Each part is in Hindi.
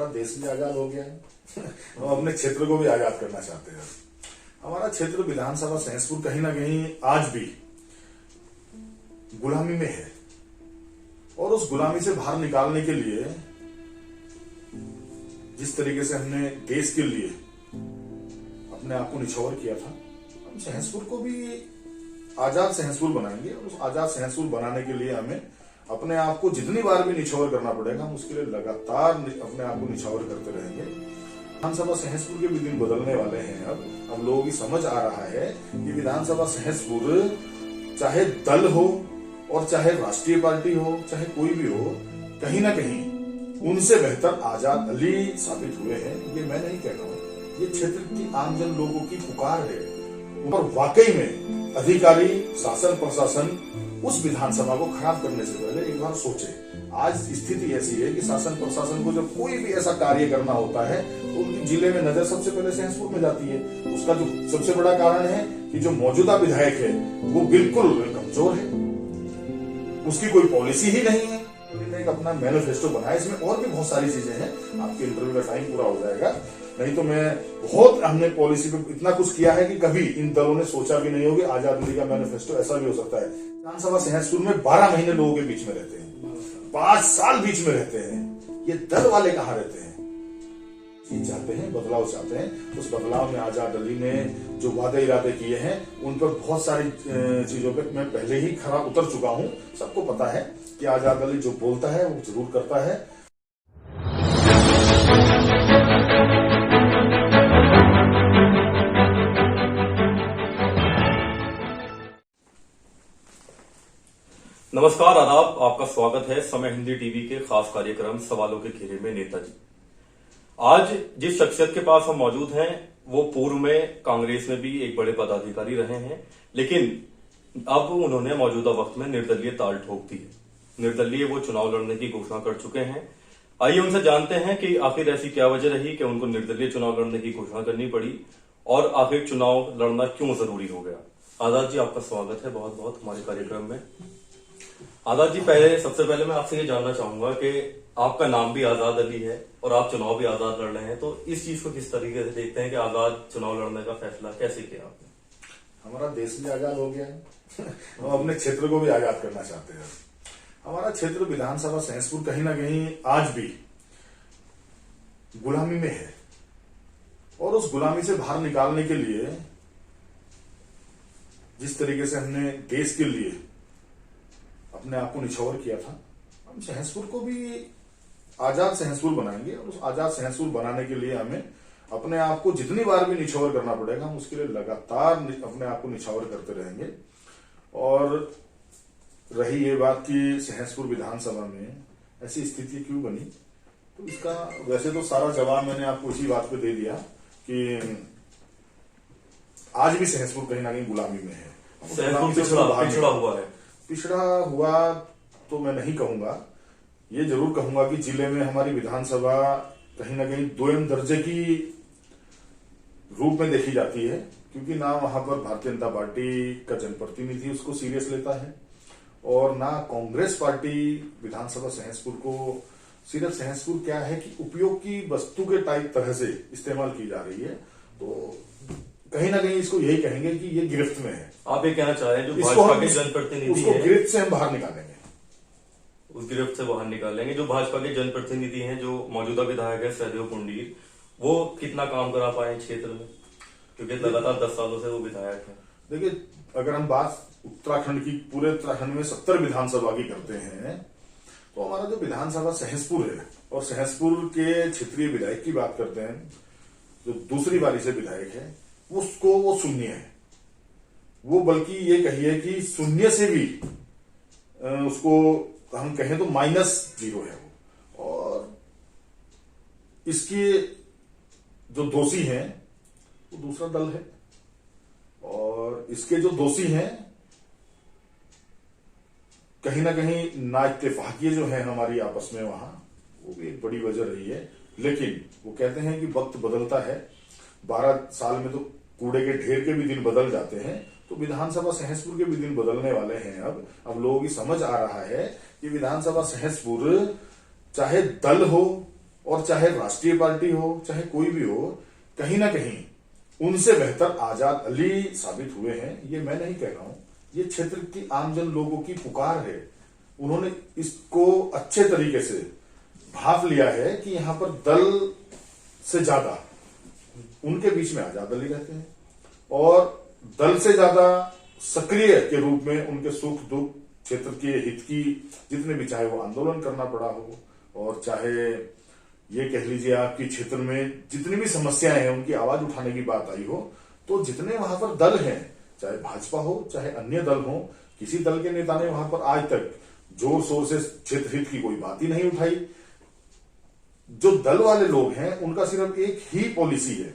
हमारा देश भी आजाद हो गया है हम अपने क्षेत्र को भी आजाद करना चाहते हैं। हमारा क्षेत्र विधानसभा सहसपुर कहीं ना कहीं आज भी गुलामी में है और उस गुलामी से बाहर निकालने के लिए जिस तरीके से हमने देश के लिए अपने आप को निछावर किया था, हम सहसपुर को भी आजाद सहसपुर बनाएंगे और उस आजाद सहसपुर बनाने के लिए हमें अपने आप को जितनी बार भी निछावर करना पड़ेगा, हम उसके लिए लगातार अपने आप को निछावर करते रहेंगे। विधानसभा सहसपुर के भी दिन बदलने वाले हैं। अब लोगों की समझ आ रहा है कि विधानसभा सहसपुर चाहे दल हो और चाहे राष्ट्रीय पार्टी हो, चाहे कोई भी हो, कहीं ना कहीं उनसे बेहतर आजाद अली साबित हुए हैं। ये मैं नहीं कह रहा हूँ, ये क्षेत्र की आमजन लोगों की पुकार है और वाकई में अधिकारी शासन प्रशासन उस विधानसभा को खराब करने से पहले एक बार सोचे। आज स्थिति ऐसी है कि शासन प्रशासन को जब कोई भी ऐसा कार्य करना होता है तो उनकी जिले में नजर सबसे पहले सहसपुर में जाती है। उसका जो सबसे बड़ा कारण है कि जो मौजूदा विधायक है वो बिल्कुल कमजोर है, उसकी कोई पॉलिसी ही नहीं है। एक अपना मैनिफेस्टो बनाया, इसमें और भी बहुत सारी चीजें हैं। आपके इंटरव्यू का टाइम पूरा हो जाएगा, नहीं तो हमने पॉलिसी पे इतना कुछ किया है कि कभी इन दलों ने सोचा भी नहीं होगा। आजाद अली का मैनिफेस्टो ऐसा भी हो सकता है। विधानसभा सहसपुर में 12 महीने लोगों के बीच में रहते हैं, 5 साल बीच में रहते हैं। ये दल वाले कहाँ रहते हैं? ये चाहते हैं, बदलाव चाहते हैं। उस बदलाव में आजाद अली ने जो वादे इरादे किए हैं उन पर बहुत सारी चीजों पे मैं पहले ही खरा उतर चुका हूं। सबको पता है कि आजाद अली जो बोलता है वो जरूर करता है। नमस्कार, आदाब, आपका स्वागत है समय हिंदी टीवी के खास कार्यक्रम सवालों के घेरे में नेताजी। आज जिस शख्सियत के पास हम मौजूद हैं वो पूर्व में कांग्रेस में भी एक बड़े पदाधिकारी रहे हैं, लेकिन अब उन्होंने मौजूदा वक्त में निर्दलीय ताल ठोक दी है। निर्दलीय वो चुनाव लड़ने की घोषणा कर चुके हैं। आइए उनसे जानते हैं कि आखिर ऐसी क्या वजह रही कि उनको निर्दलीय चुनाव लड़ने की घोषणा करनी पड़ी और आखिर चुनाव लड़ना क्यों जरूरी हो गया। आजाद जी, आपका स्वागत है बहुत बहुत हमारे कार्यक्रम में। आजाद जी, सबसे पहले मैं आपसे ये जानना चाहूंगा कि आपका नाम भी आजाद अली है और आप चुनाव भी आजाद लड़ रहे हैं, तो इस चीज को किस तरीके से देखते हैं कि आजाद चुनाव लड़ने का फैसला कैसे किया आपने? हमारा देश भी आजाद हो गया है हम अपने क्षेत्र को भी आजाद करना चाहते हैं। हमारा क्षेत्र विधानसभा सहसपुर कहीं ना कहीं आज भी गुलामी में है और उस गुलामी से बाहर निकालने के लिए जिस तरीके से हमने देश के लिए अपने आप को निछावर किया था, हम सहसपुर को भी आजाद सहसपुर बनाएंगे और उस आजाद सहसपुर बनाने के लिए हमें अपने आप को जितनी बार भी निछावर करना पड़ेगा, हम उसके लिए लगातार अपने आप को निछावर करते रहेंगे। और रही ये बात कि सहसपुर विधानसभा में ऐसी स्थिति क्यों बनी, तो इसका वैसे तो सारा जवाब मैंने आपको इसी बात पे दे दिया कि आज भी सहसपुर कहीं ना कहीं गुलामी में है। पिछड़ा हुआ तो मैं नहीं कहूंगा, ये जरूर कहूंगा कि जिले में हमारी विधानसभा कहीं ना कहीं दोयम दर्जे की रूप में देखी जाती है, क्योंकि ना वहां पर भारतीय जनता पार्टी का जनप्रतिनिधि उसको सीरियस लेता है और ना कांग्रेस पार्टी विधानसभा सहसपुर को सिर्फ सहसपुर क्या है कि उपयोग की वस्तु के टाइप तरह से इस्तेमाल की जा रही है। तो कहीं ना कहीं इसको यही कहेंगे कि ये गिरफ्त में है। आप ये कहना चाह रहे हैं जो भाजपा के जनप्रतिनिधि है, गिरफ्त से हम बाहर निकालेंगे, उस गिरफ्त से बाहर निकालेंगे। जो भाजपा के जनप्रतिनिधि हैं, जो मौजूदा विधायक है सहदेव पुंडीर, वो कितना काम करा पाए क्षेत्र में, क्योंकि लगातार 10 सालों से वो विधायक है। देखिए, अगर हम बात उत्तराखंड की, पूरे उत्तराखंड में 70 विधानसभा की करते हैं, तो हमारा जो विधानसभा सहसपुर है और सहसपुर के क्षेत्रीय विधायक की बात करते हैं, जो दूसरी बारी से विधायक है, उसको वो शून्य है। वो बल्कि ये कहिए कि शून्य से भी उसको हम कहें तो -0 है वो। और इसके जो दोषी हैं वो दूसरा दल है और इसके जो दोषी हैं कहीं ना कहीं ना इत्तेफाकिये जो है हमारी आपस में, वहां वो भी एक बड़ी वजह रही है। लेकिन वो कहते हैं कि वक्त बदलता है, 12 साल में तो कूड़े के ढेर के भी दिन बदल जाते हैं, तो विधानसभा सहसपुर के भी दिन बदलने वाले हैं। अब लोगों की समझ आ रहा है कि विधानसभा सहसपुर चाहे दल हो और चाहे राष्ट्रीय पार्टी हो चाहे कोई भी हो, कहीं ना कहीं उनसे बेहतर आजाद अली साबित हुए हैं। ये मैं नहीं कह रहा हूं, ये क्षेत्र की आमजन लोगों की पुकार है। उन्होंने इसको अच्छे तरीके से भाप लिया है कि यहां पर दल से ज्यादा उनके बीच में आजाद अली रहते हैं और दल से ज्यादा सक्रिय के रूप में उनके सुख दुख क्षेत्र के हित की जितने भी, चाहे वो आंदोलन करना पड़ा हो और चाहे ये कह लीजिए आपकी क्षेत्र में जितनी भी समस्याएं हैं उनकी आवाज उठाने की बात आई हो, तो जितने वहां पर दल हैं, चाहे भाजपा हो चाहे अन्य दल हो, किसी दल के नेता ने वहां पर आज तक जोर शोर से क्षेत्र हित की कोई बात ही नहीं उठाई। जो दल वाले लोग हैं उनका सिर्फ एक ही पॉलिसी है,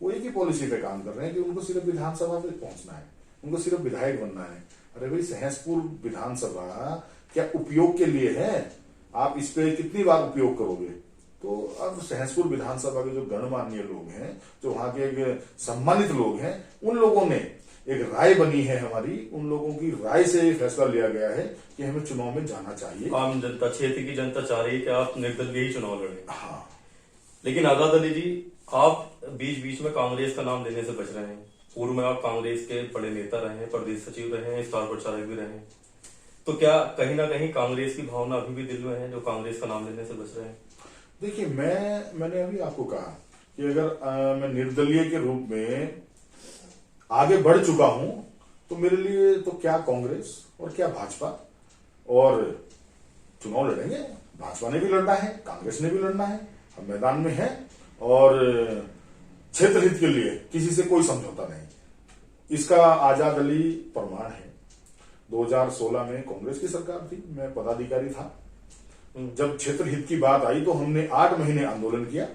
वो एक ही पॉलिसी पे काम कर रहे हैं कि उनको सिर्फ विधानसभा पे पहुंचना है, उनको सिर्फ विधायक बनना है। अरे भाई, सहसपुर विधानसभा क्या उपयोग के लिए है? आप इस पे कितनी बार उपयोग करोगे? तो अब सहसपुर विधानसभा के जो गणमान्य लोग हैं, जो वहां के एक सम्मानित लोग हैं, उन लोगों ने एक राय बनी है हमारी, उन लोगों की राय से ये फैसला लिया गया है कि हमें चुनाव में जाना चाहिए। आम जनता, क्षेत्र की जनता चाह रही है कि आप निर्दलीय ही चुनाव लड़ें। हाँ, लेकिन आजाद अली जी, आप बीच बीच में कांग्रेस का नाम लेने से बच रहे हैं। पूर्व में आप कांग्रेस के बड़े नेता रहे हैं, प्रदेश सचिव रहे हैं, स्टार प्रचारक भी रहे हैं, तो क्या कहीं ना कहीं कांग्रेस की भावना अभी भी दिल में है जो कांग्रेस का नाम लेने से बच रहे हैं? देखिए, मैंने अभी आपको कहा कि अगर मैं निर्दलीय के रूप में आगे बढ़ चुका हूं तो मेरे लिए तो क्या कांग्रेस और क्या भाजपा, और चुनाव लड़ेंगे। भाजपा ने भी लड़ना है, कांग्रेस ने भी लड़ना है, हम मैदान में हैं और क्षेत्र हित के लिए किसी से कोई समझौता नहीं। इसका आजाद अली प्रमाण है। 2016 में कांग्रेस की सरकार थी, मैं पदाधिकारी था। जब क्षेत्र हित की बात आई तो हमने 8 महीने आंदोलन किया,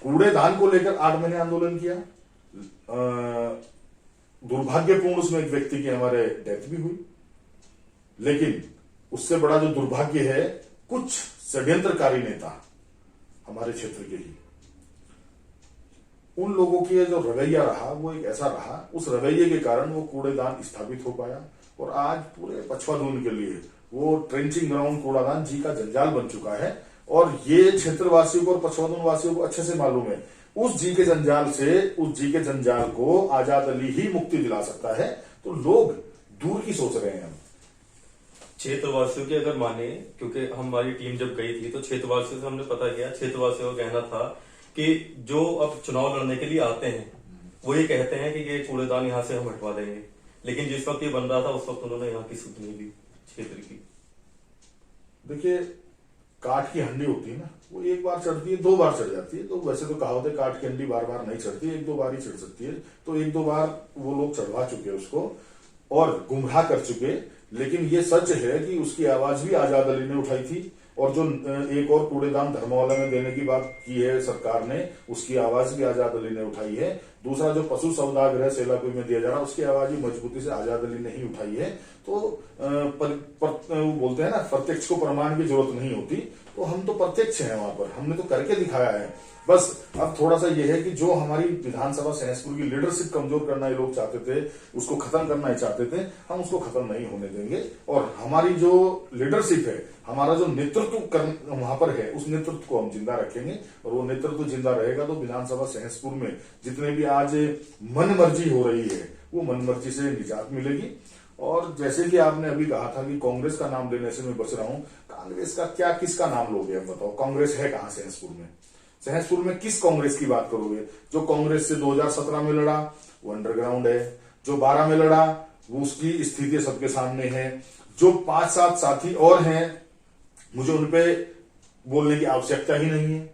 कूड़ेदान को लेकर 8 महीने आंदोलन किया। दुर्भाग्यपूर्ण उसमें एक व्यक्ति की हमारे डेथ भी हुई, लेकिन उससे बड़ा जो दुर्भाग्य है, कुछ षड्यंत्रकारी नेता हमारे क्षेत्र के ही, उन लोगों की जो रवैया रहा वो एक ऐसा रहा, उस रवैये के कारण वो कूड़ेदान स्थापित हो पाया और आज पूरे पछवादून के लिए वो ट्रेंचिंग ग्राउंड कूड़ादान जी का जंजाल बन चुका है। और ये क्षेत्रवासियों को और पछवादून वासियों को अच्छे से मालूम है, उस जी के जंजाल से, उस जी के जंजाल को आजाद अली ही मुक्ति दिला सकता है। तो लोग दूर की सोच रहे हैं। क्षेत्रवासियों की अगर माने, क्योंकि हमारी टीम जब गई थी तो क्षेत्रवासियों से हमने पता किया, क्षेत्रवासियों का कहना था कि जो अब चुनाव लड़ने के लिए आते हैं वो ये कहते हैं कि ये कूड़ेदान यहाँ से हम हटवा देंगे, लेकिन जिस वक्त ये बन रहा था उस वक्त उन्होंने यहाँ की सुध नहीं ली क्षेत्र की। देखिए, काठ की हंडी होती है ना, वो एक बार चढ़ती है, 2 बार चढ़ जाती है। तो वैसे तो कहावत है काठ की हंडी बार बार नहीं चढ़ती, 1-2 बार ही चढ़ सकती है। तो 1-2 बार वो लोग चढ़वा चुके उसको और गुमराह कर चुके। लेकिन ये सच है कि उसकी आवाज भी आजाद अली ने उठाई थी, और जो एक और कूड़ेदान धर्मवाला में देने की बात की है सरकार ने, उसकी आवाज भी आजाद अली ने उठाई है। दूसरा, जो पशु सौदागृह सेलापुर में दिया जा रहा है, उसकी आवाज भी मजबूती से आजाद अली ने ही उठाई है। तो वो बोलते हैं ना, प्रत्यक्ष को प्रमाण की जरूरत नहीं होती, तो हम तो प्रत्यक्ष हैं वहां पर, हमने तो करके दिखाया है। बस अब थोड़ा सा यह है कि जो हमारी विधानसभा सहसपुर की लीडरशिप कमजोर करना ये लोग चाहते थे, उसको खत्म करना ही चाहते थे, हम उसको खत्म नहीं होने देंगे। और हमारी जो लीडरशिप है, हमारा जो नेतृत्व वहां पर है, उस नेतृत्व को हम जिंदा रखेंगे। और वो नेतृत्व जिंदा रहेगा तो विधानसभा सहसपुर में जितने भी आज मन मर्जी हो रही है, वो मन मर्जी से निजात मिलेगी। और जैसे कि आपने अभी कहा था कि कांग्रेस का नाम लेने से मैं बच रहा हूं, कांग्रेस का क्या, किसका नाम लोगे? अब बताओ, कांग्रेस है कहां सहसपुर में? सहसपुर में किस कांग्रेस की बात करोगे? जो कांग्रेस से 2017 में लड़ा वो अंडरग्राउंड है, जो 12 में लड़ा वो उसकी स्थिति सबके सामने है, जो 5-7 साथी और हैं, मुझे उनपे बोलने की आवश्यकता ही नहीं है।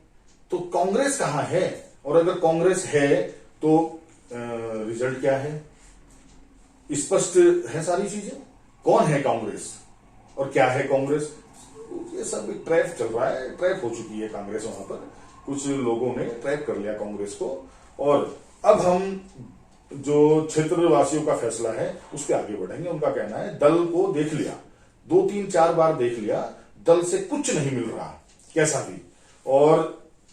तो कांग्रेस कहां है? और अगर कांग्रेस है तो रिजल्ट क्या है? स्पष्ट है सारी चीजें। कौन है कांग्रेस और क्या है कांग्रेस? ये सब एक ट्रैप चल रहा है, ट्रैप हो चुकी है कांग्रेस। वहां पर कुछ लोगों ने ट्रैप कर लिया कांग्रेस को, और अब हम जो क्षेत्रवासियों का फैसला है उसके आगे बढ़ेंगे। उनका कहना है दल को देख लिया, 2-3-4 बार देख लिया, दल से कुछ नहीं मिल रहा कैसा भी। और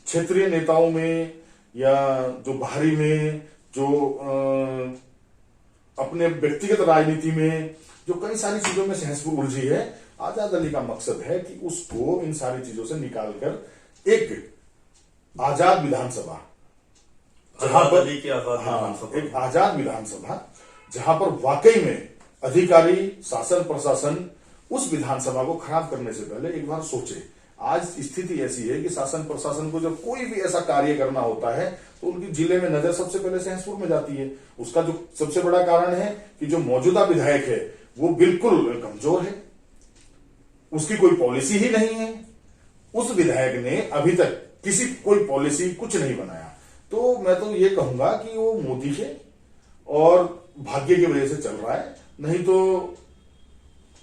क्षेत्रीय नेताओं में या जो बाहरी में, जो अपने व्यक्तिगत राजनीति में, जो कई सारी चीजों में सहसपुर उलझी है, आजाद अली का मकसद है कि उसको इन सारी चीजों से निकालकर एक आजाद विधानसभा, जहां पर आजादी की आजाद विधानसभा। एक आजाद विधानसभा जहां पर वाकई में अधिकारी, शासन प्रशासन उस विधानसभा को खराब करने से पहले एक बार सोचे। आज स्थिति ऐसी है कि शासन प्रशासन को जब कोई भी ऐसा कार्य करना होता है तो उनकी जिले में नजर सबसे पहले सहसपुर में जाती है। उसका जो सबसे बड़ा कारण है कि जो मौजूदा विधायक है वो बिल्कुल कमजोर है, उसकी कोई पॉलिसी ही नहीं है। उस विधायक ने अभी तक कोई पॉलिसी कुछ नहीं बनाया। तो मैं तो ये कहूंगा कि वो मोदी के और भाग्य की वजह से चल रहा है, नहीं तो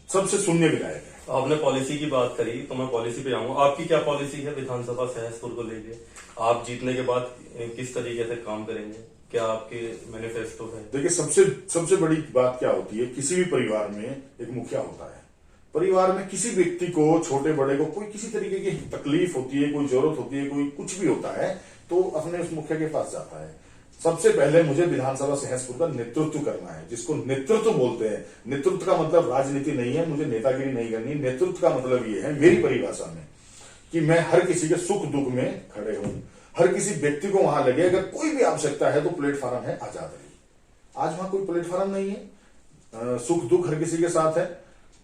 सबसे शून्य विधायक है। आपने पॉलिसी की बात करी तो मैं पॉलिसी पे आऊंगा। आपकी क्या पॉलिसी है विधानसभा सहसपुर को लेके? आप जीतने के बाद किस तरीके से काम करेंगे? क्या आपके मैनिफेस्टो है? देखिए, सबसे बड़ी बात क्या होती है, किसी भी परिवार में एक मुखिया होता है। परिवार में किसी व्यक्ति को, छोटे बड़े को, कोई किसी तरीके की तकलीफ होती है, कोई जरूरत होती है, कोई कुछ भी होता है तो अपने उस मुखिया के पास जाता है। सबसे पहले मुझे विधानसभा सहसपुर का नेतृत्व करना है, जिसको नेतृत्व बोलते हैं। नेतृत्व का मतलब राजनीति नहीं है, मुझे नेतागिरी नहीं करनी। नेतृत्व का मतलब ये है मेरी परिभाषा में कि मैं हर किसी के सुख दुख में खड़े हूं। हर किसी व्यक्ति को वहां लगे अगर कोई भी आवश्यकता है तो प्लेटफॉर्म है आजाद अली। आज वहां कोई प्लेटफॉर्म नहीं है। सुख दुख हर किसी के साथ है,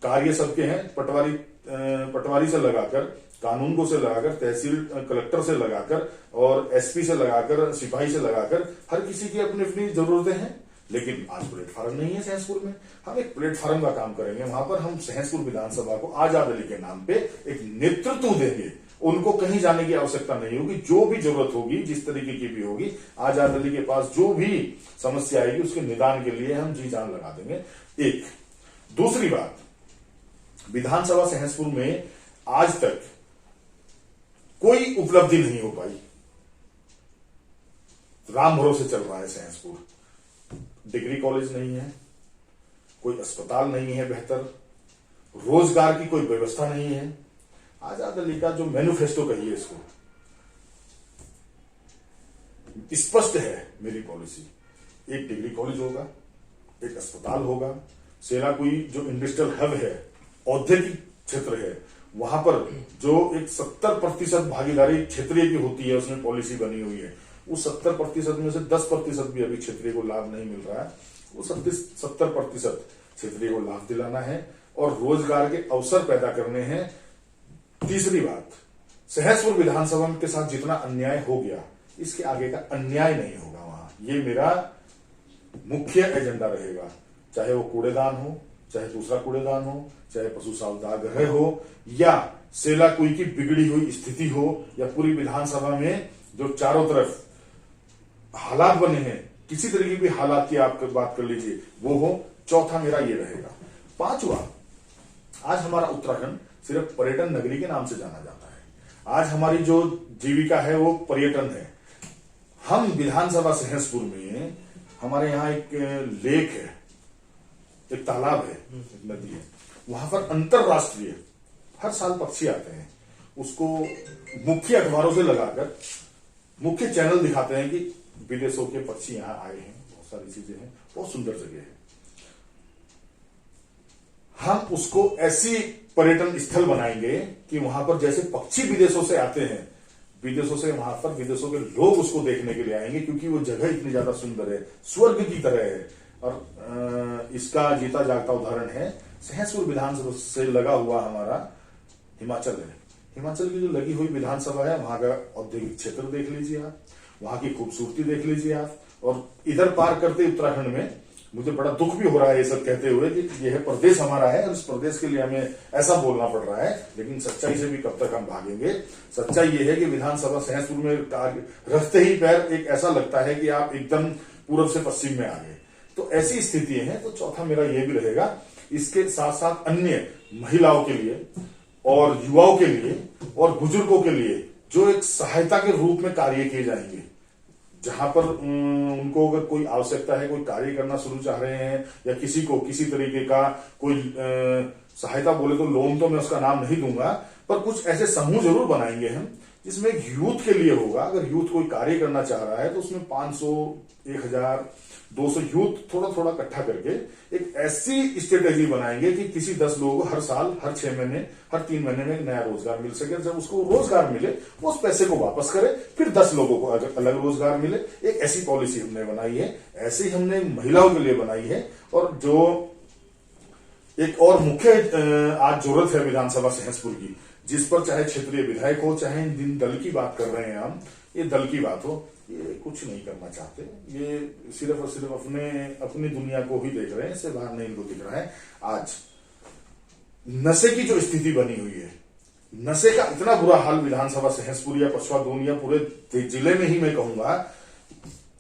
कार्य सबके हैं। पटवारी से लगाकर, कानूनगो से लगाकर, तहसील कलेक्टर से लगाकर और एसपी से लगाकर, सिपाही से लगाकर हर किसी की अपनी अपनी जरूरतें हैं। लेकिन आज प्लेटफॉर्म नहीं है सहसपुर में। हम एक प्लेटफॉर्म का काम करेंगे। वहां पर हम सहसपुर विधानसभा को आजाद अली के नाम पे एक नेतृत्व देंगे। उनको कहीं जाने की आवश्यकता नहीं होगी। जो भी जरूरत होगी, जिस तरीके की भी होगी, आजाद अली के पास जो भी समस्या आएगी उसके निदान के लिए हम जी जान लगा देंगे। एक दूसरी बात, विधानसभा सहसपुर में आज तक कोई उपलब्धि नहीं हो पाई। राम भरोसे चल रहा है सहसपुर। डिग्री कॉलेज नहीं है, कोई अस्पताल नहीं है बेहतर, रोजगार की कोई व्यवस्था नहीं है। आजाद अली का जो मैनिफेस्टो कहिए इसको, स्पष्ट है मेरी पॉलिसी। एक डिग्री कॉलेज होगा, एक अस्पताल होगा, सेलाकुई जो इंडस्ट्रियल हब है, औद्योगिक क्षेत्र है, वहां पर जो एक 70% भागीदारी क्षेत्रीय की होती है, उसमें पॉलिसी बनी हुई है। उस 70% में से 10% भी अभी क्षेत्रीय को लाभ नहीं मिल रहा है। वो 70% क्षेत्रीय को लाभ दिलाना है और रोजगार के अवसर पैदा करने हैं। तीसरी बात, सहसपुर विधानसभा के साथ जितना अन्याय हो गया, इसके आगे का अन्याय नहीं होगा वहां। ये मेरा मुख्य एजेंडा रहेगा। चाहे वो कूड़ेदान हो, चाहे दूसरा कूड़ेदान हो, चाहे पशु सावधागृह हो, या सेलाकुई की बिगड़ी हुई स्थिति हो, या पूरी विधानसभा में जो चारों तरफ हालात बने हैं, किसी तरीके की हालात की आप बात कर लीजिए, वो हो। चौथा मेरा ये रहेगा। पांचवा, आज हमारा उत्तराखंड सिर्फ पर्यटन नगरी के नाम से जाना जाता है। आज हमारी जो जीविका है वो पर्यटन है। हम विधानसभा सहसपुर में, हमारे यहाँ एक लेक है, एक तालाब है, एक नदी है, वहां पर अंतरराष्ट्रीय हर साल पक्षी आते हैं। उसको मुख्य अखबारों से लगाकर मुख्य चैनल दिखाते हैं कि विदेशों के पक्षी यहां आए हैं, बहुत सारी चीजें हैं, बहुत सुंदर जगह है। हम उसको ऐसी पर्यटन स्थल बनाएंगे कि वहां पर जैसे पक्षी विदेशों से आते हैं, विदेशों से वहां पर विदेशों के लोग उसको देखने के लिए आएंगे, क्योंकि वो जगह इतनी ज्यादा सुंदर है, स्वर्ग की तरह है। और इसका जीता जागता उदाहरण है सहसपुर विधानसभा से लगा हुआ हमारा हिमाचल है। हिमाचल की जो लगी हुई विधानसभा है, वहां का औद्योगिक क्षेत्र देख लीजिए आप, वहां की खूबसूरती देख लीजिए आप। और इधर पार करते उत्तराखंड में मुझे बड़ा दुख भी हो रहा है ये सब कहते हुए कि यह प्रदेश हमारा है और इस प्रदेश के लिए हमें ऐसा बोलना पड़ रहा है, लेकिन सच्चाई से भी कब तक हम भागेंगे। सच्चाई ये है कि विधानसभा सहसपुर में रखते ही पैर एक ऐसा लगता है कि आप एकदम पूर्व से पश्चिम में आ गए। तो ऐसी स्थिति है। तो चौथा मेरा ये भी रहेगा। इसके साथ साथ अन्य महिलाओं के लिए और युवाओं के लिए और बुजुर्गों के लिए जो एक सहायता के रूप में कार्य किए जाएंगे, जहां पर उनको अगर कोई आवश्यकता है, कोई कार्य करना शुरू चाह रहे हैं, या किसी को किसी तरीके का कोई सहायता, बोले तो लोन तो मैं उसका नाम नहीं दूंगा, पर कुछ ऐसे समूह जरूर बनाएंगे हम जिसमें एक यूथ के लिए होगा। अगर यूथ कोई कार्य करना चाह रहा है तो उसमें 500, 1000, 200 यूथ थोड़ा थोड़ा इकट्ठा करके एक ऐसी स्ट्रेटेजी बनाएंगे कि किसी 10 लोगों को हर साल, हर 6 महीने, हर 3 महीने में एक नया रोजगार मिल सके। जब उसको रोजगार मिले वो उस पैसे को वापस करे, फिर 10 लोगों को अलग रोजगार मिले। एक ऐसी पॉलिसी हमने बनाई है। ऐसे ही हमने महिलाओं के लिए बनाई है। और जो एक और मुख्य आज जरूरत है विधानसभा सहसपुर की, जिस पर चाहे क्षेत्रीय विधायक हो, चाहे इन दल की बात कर रहे हैं हम, ये दल की बात हो, ये कुछ नहीं करना चाहते। ये सिर्फ और सिर्फ अपनी दुनिया को ही देख रहे हैं, इससे बाहर नहीं इनको दिख रहा है। आज नशे की जो स्थिति बनी हुई है, नशे का इतना बुरा हाल विधानसभा सहसपुर या पछवा दून या पूरे जिले में ही मैं कहूंगा,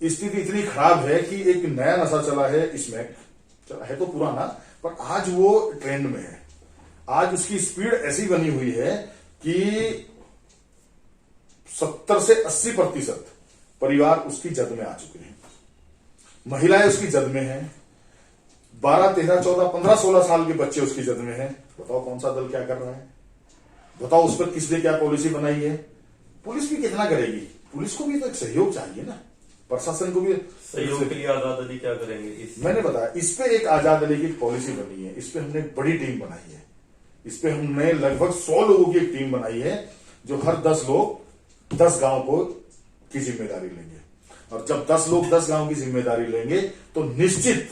स्थिति इतनी खराब है कि एक नया नशा चला है, इसमें चला है तो पुराना, पर आज वो ट्रेंड में है। आज उसकी स्पीड ऐसी बनी हुई है कि 70 से 80% परिवार उसकी जद में आ चुके हैं। महिलाएं उसकी जद में हैं। 12, 13, 14, 15, 16 साल के बच्चे उसकी जद में हैं। बताओ कौन सा दल क्या कर रहा है? बताओ उस पर किसने क्या पॉलिसी बनाई है? पुलिस भी कितना करेगी? पुलिस को भी तो एक सहयोग चाहिए ना, प्रशासन को भी सहयोग के लिए आजाद अली क्या करेंगे? मैंने बताया, इस पे एक आजाद अली की पॉलिसी बनी है। इस पे हमने एक बड़ी टीम बनाई है। इस पे हमने लगभग 100 लोगों की एक टीम बनाई है, जो हर 10 लोग 10 गांव को की जिम्मेदारी लेंगे। और जब 10 लोग 10 गांव की जिम्मेदारी लेंगे तो निश्चित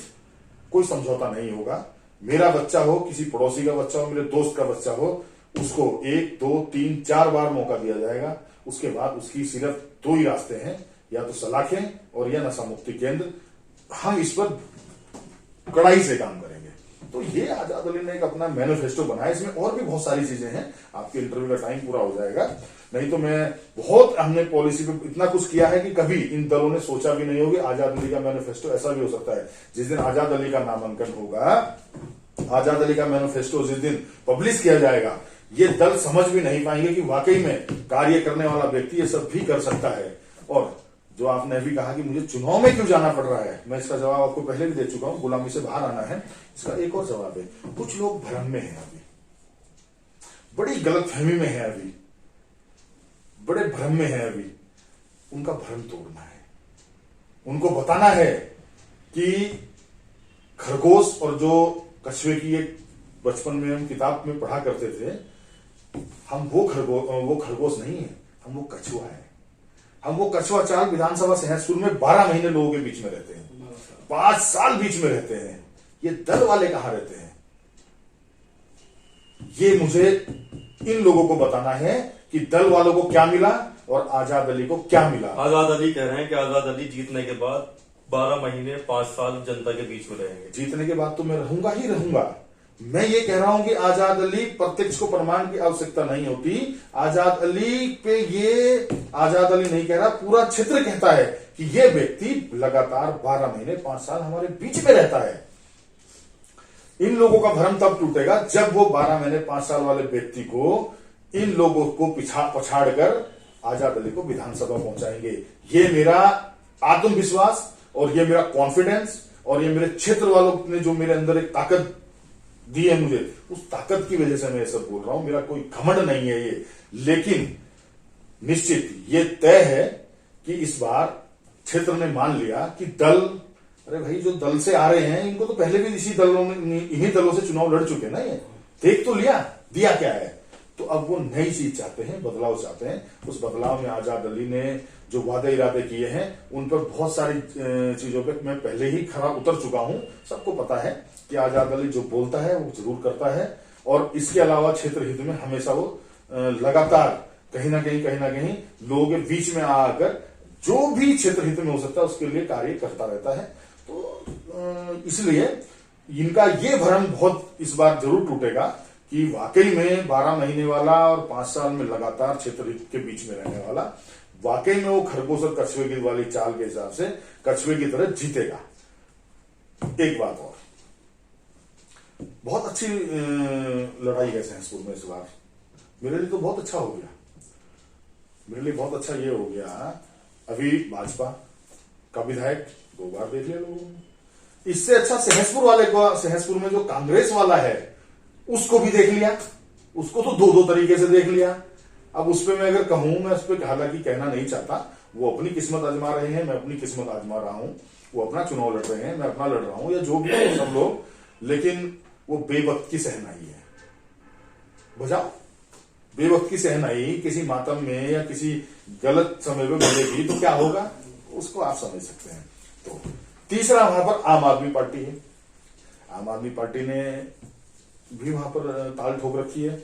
कोई समझौता नहीं होगा। मेरा बच्चा हो, किसी पड़ोसी का बच्चा हो, मेरे दोस्त का बच्चा हो, उसको 1, 2, 3, 4 बार मौका दिया जाएगा। उसके बाद उसकी सिर्फ 2 ही रास्ते हैं, या तो सलाखें और या नशा मुक्ति केंद्र। हम इस पर कड़ाई से काम करेंगे। तो ये आजाद अली ने एक अपना मैनिफेस्टो बनाया। इसमें और भी बहुत सारी चीजें हैं। आपके इंटरव्यू का टाइम पूरा हो जाएगा, नहीं तो हमने पॉलिसी पे इतना कुछ किया है कि कभी इन दलों ने सोचा भी नहीं होगा। आजाद अली का मैनिफेस्टो ऐसा भी हो सकता है, जिस दिन आजाद अली का नामांकन होगा, आजाद अली का मैनिफेस्टो जिस दिन पब्लिश किया जाएगा, ये दल समझ भी नहीं पाएंगे कि वाकई में कार्य करने वाला व्यक्ति ये सब भी कर सकता है। और जो आपने अभी कहा कि मुझे चुनाव में क्यों जाना पड़ रहा है, मैं इसका जवाब आपको पहले भी दे चुका हूं। गुलामी से बाहर आना है, इसका एक और जवाब है। कुछ लोग भ्रम में हैं, अभी बड़ी गलतफहमी में है, अभी बड़े भ्रम में है। अभी उनका भ्रम तोड़ना है। उनको बताना है कि खरगोश और जो कछुए की एक बचपन में हम किताब में पढ़ा करते थे, हम वो खरगोश नहीं है, हम वो कछुआ है। हम वो कछुआ चाल विधानसभा सहसपुर में 12 महीने लोगों के बीच में रहते हैं, 5 साल बीच में रहते हैं। ये दल वाले कहां रहते हैं? ये मुझे इन लोगों को बताना है कि दल वालों को क्या मिला और आजाद अली को क्या मिला। आजाद अली कह रहे हैं कि आजाद अली जीतने के बाद 12 महीने 5 साल जनता के बीच में रहेंगे। जीतने के बाद तो मैं रहूंगा ही रहूंगा। मैं ये कह रहा हूं कि आजाद अली प्रत्यक्ष को प्रमाण की आवश्यकता नहीं होती। आजाद अली पे ये आजाद अली नहीं कह रहा, पूरा क्षेत्र कहता है कि ये व्यक्ति लगातार 12 महीने 5 साल हमारे बीच में रहता है। इन लोगों का भ्रम तब टूटेगा जब वो 12 महीने 5 साल वाले व्यक्ति को, इन लोगों को पछाड़ कर आजाद अली को विधानसभा पहुंचाएंगे। ये मेरा आत्मविश्वास और ये मेरा कॉन्फिडेंस और ये मेरे क्षेत्र वालों ने जो मेरे अंदर एक ताकत दी है मुझे, उस ताकत की वजह से मैं ये सब बोल रहा हूं। मेरा कोई घमंड नहीं है ये, लेकिन निश्चित ये तय है कि इस बार क्षेत्र ने मान लिया कि दल, अरे भाई जो दल से आ रहे हैं इनको तो पहले भी इन्हीं दलों से चुनाव लड़ चुके ना, ये देख तो लिया, दिया क्या है। तो अब वो नई चीज चाहते हैं, बदलाव चाहते हैं। उस बदलाव में आजाद अली ने जो वादे इरादे किए हैं, उन पर बहुत सारी चीजों पे मैं पहले ही खरा उतर चुका हूं। सबको पता है कि आजाद अली जो बोलता है वो जरूर करता है। और इसके अलावा क्षेत्र हित में हमेशा वो लगातार कहीं ना कहीं लोगों के बीच में आकर जो भी क्षेत्र हित में हो सकता है उसके लिए कार्य करता रहता है। तो इसलिए इनका ये भ्रम बहुत इस बार जरूर टूटेगा कि वाकई में 12 महीने वाला और 5 साल में लगातार क्षेत्र हित के बीच में रहने वाला, वाकई में वो खरगोश और कछुए की वाली चाल के हिसाब से कछुए की तरह जीतेगा। एक बात और, बहुत अच्छी लड़ाई है सहसपुर में इस बार। मेरे लिए तो बहुत अच्छा हो गया। मेरे लिए बहुत अच्छा ये हो गया, अभी भाजपा का विधायक 2 बार देख लिया लोगों ने। इससे अच्छा सहसपुर वाले को, सहसपुर में जो कांग्रेस वाला है उसको भी देख लिया। उसको तो 2-2 तरीके से देख लिया। अब उस पर मैं अगर कहूं, मैं उस पर हालांकि कहना नहीं चाहता, वो अपनी किस्मत आजमा रहे हैं, मैं अपनी किस्मत आजमा रहा हूं, वो अपना चुनाव लड़ रहे हैं, मैं अपना लड़ रहा हूं, या जो भी है सब लोग, लेकिन वो बेवक्त की सहनाई है। बजाओ, बेवक्त की सहनाई किसी मातम में या किसी गलत समय में मिलेगी तो क्या होगा, उसको आप समझ सकते हैं। तो तीसरा वहां पर आम आदमी पार्टी है। आम आदमी पार्टी ने भी वहां पर ताल ठोक रखी है।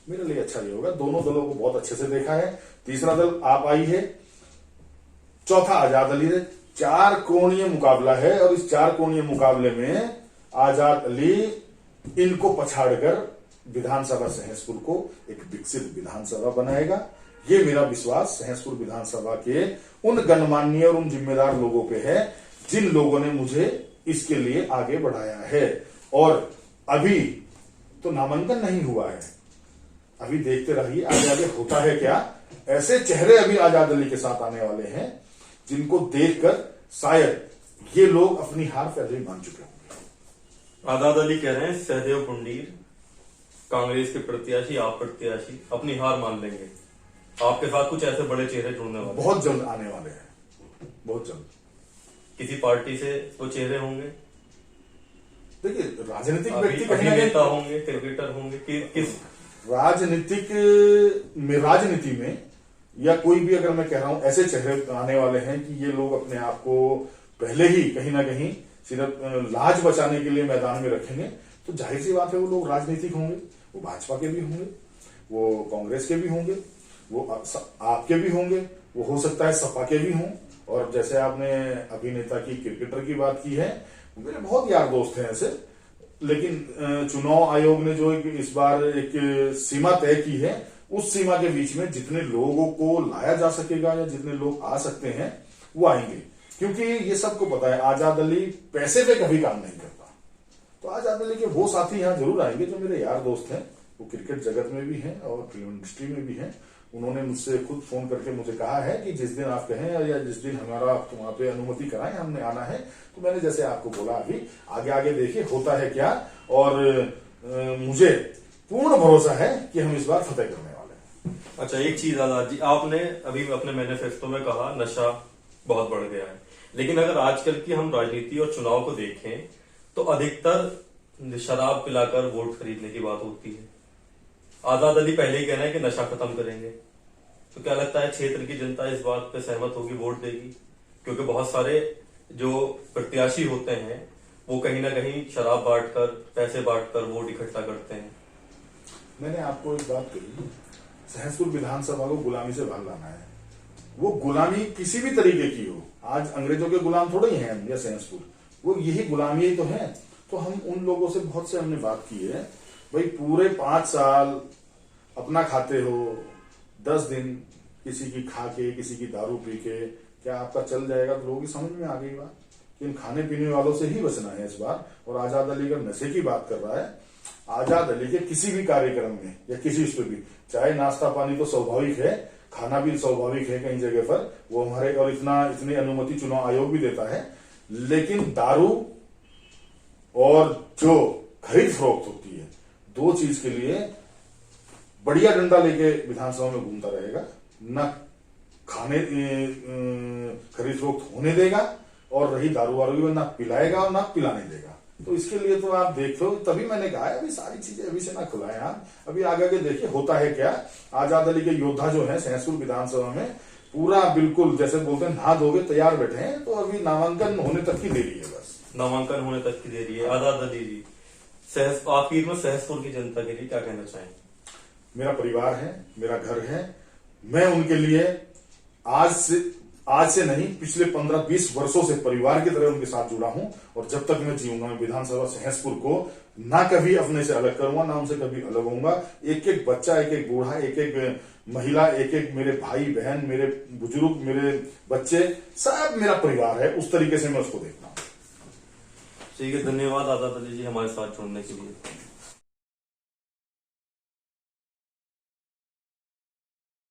मेरे लिए अच्छा नहीं होगा, दोनों दलों को बहुत अच्छे से देखा है। तीसरा दल आप आई है, चौथा आजाद अली है। 4 कोणीय मुकाबला है, और इस 4 कोणीय मुकाबले में आजाद अली इनको पछाड़कर विधानसभा सहसपुर को एक विकसित विधानसभा बनाएगा। ये मेरा विश्वास सहसपुर विधानसभा के उन गणमान्य और उन जिम्मेदार लोगों पे है जिन लोगों ने मुझे इसके लिए आगे बढ़ाया है। और अभी तो नामांकन नहीं हुआ है, अभी देखते रहिए आगे आगे होता है क्या। ऐसे चेहरे अभी आजाद अली के साथ आने वाले हैं जिनको देखकर शायद ये लोग अपनी हार पहले ही मान चुके होंगे। आजाद अली कह रहे हैं सहदेव पुंडीर कांग्रेस के प्रत्याशी, आप प्रत्याशी अपनी हार मान लेंगे। आपके साथ कुछ ऐसे बड़े चेहरे जुड़ने वाले बहुत जल्द आने वाले हैं, बहुत जल्द। किसी पार्टी से वो चेहरे होंगे? देखिए, राजनीतिक व्यक्ति कहीं ना अभिनेता होंगे, क्रिकेटर होंगे, किस राजनीति में या कोई भी, अगर मैं कह रहा हूं ऐसे चेहरे आने वाले हैं कि ये लोग अपने आप को पहले ही कहीं ना कहीं सिर्फ लाज बचाने के लिए मैदान में रखेंगे, तो जाहिर सी बात है वो लोग राजनीतिक होंगे। वो भाजपा के भी होंगे, वो कांग्रेस के भी होंगे, वो आपके भी होंगे, वो हो सकता है सपा के भी हों। और जैसे आपने अभिनेता की, क्रिकेटर की बात की है, मेरे बहुत यार दोस्त हैं ऐसे। लेकिन चुनाव आयोग ने जो इस बार एक सीमा तय की है, उस सीमा के बीच में जितने लोगों को लाया जा सकेगा या जितने लोग आ सकते हैं वो आएंगे, क्योंकि ये सबको पता है आजाद अली पैसे पे कभी काम नहीं करता। तो आजाद अली के वो साथी यहाँ जरूर आएंगे जो मेरे यार दोस्त हैं, वो क्रिकेट जगत में भी हैं और फिल्म इंडस्ट्री में भी हैं। उन्होंने मुझसे खुद फोन करके मुझे कहा है कि जिस दिन आप कहें या जिस दिन हमारा वहां पे अनुमति कराएं, हमने आना है। तो मैंने जैसे आपको बोला, अभी आगे आगे देखिए होता है क्या। और मुझे पूर्ण भरोसा है कि हम इस बार फतेह करने वाले हैं। अच्छा, एक चीज आजाद जी, आपने अभी अपने मैनिफेस्टो में कहा नशा बहुत बढ़ गया है, लेकिन अगर आजकल की हम राजनीति और चुनाव को देखें तो अधिकतर शराब पिलाकर वोट खरीदने की बात होती है। आजाद अली पहले ही कह रहे हैं कि नशा खत्म करेंगे, तो क्या लगता है क्षेत्र की जनता इस बात पे सहमत होगी, वोट देगी? क्योंकि बहुत सारे जो प्रत्याशी होते हैं वो कहीं ना कहीं शराब बांटकर, पैसे बांटकर वोट इकट्ठा करते हैं। मैंने आपको एक बात कही, सहसपुर विधानसभा को गुलामी से बाहर लाना है। वो गुलामी किसी भी तरीके की हो, आज अंग्रेजों के गुलाम थोड़े ही हैं हम या सहसपुर, वो यही गुलामी ही तो है। तो हम उन लोगों से बहुत से हमने बात की है, भाई पूरे 5 साल अपना खाते हो, 10 दिन किसी की खा के, किसी की दारू पी के, क्या आपका चल जाएगा? तो लोगों की समझ में आ गई बात कि इन खाने पीने वालों से ही बचना है इस बार। और आजाद अली अगर नशे की बात कर रहा है, आजाद अली के किसी भी कार्यक्रम में या किसी उस पर भी, चाहे नाश्ता पानी तो स्वाभाविक है, खाना भी स्वाभाविक है कई जगह पर, वो हमारे और इतनी अनुमति चुनाव आयोग भी देता है, लेकिन दारू और जो खरीद फरोख्त होती है, 2 चीज के लिए बढ़िया डंडा लेके विधानसभा में घूमता रहेगा। न खाने खरीद फरोख्त होने देगा, और रही दारू वारू की, ना पिलाएगा और ना पिलाने देगा। तो इसके लिए तो आप देखो, तभी मैंने कहा है अभी सारी चीजें अभी से ना खुलाएं आप, अभी आगे आगे देखिए होता है क्या। आजाद अली के योद्धा जो है सहसपुर विधानसभा में पूरा बिल्कुल जैसे बोलते हैं नहा धोके तैयार बैठे हैं। तो अभी नामांकन होने तक की देरी है, बस नामांकन होने तक की देरी है। आजाद अली जी, आखिर में सहसपुर की जनता के लिए क्या कहना चाहेंगे? मेरा परिवार है, मेरा घर है, मैं उनके लिए आज से नहीं, पिछले 15-20 वर्षों से परिवार की तरह उनके साथ जुड़ा हूं। और जब तक मैं जीऊंगा, मैं विधानसभा सहसपुर को ना कभी अपने से अलग करूंगा, ना उनसे कभी अलग होऊंगा। एक एक बच्चा, एक एक बूढ़ा, एक एक महिला, एक एक मेरे भाई बहन, मेरे बुजुर्ग, मेरे बच्चे, सब मेरा परिवार है। उस तरीके से मैं उसको देखता हूँ। ठीक है, धन्यवाद आजाद अली जी हमारे साथ जुड़ने के लिए।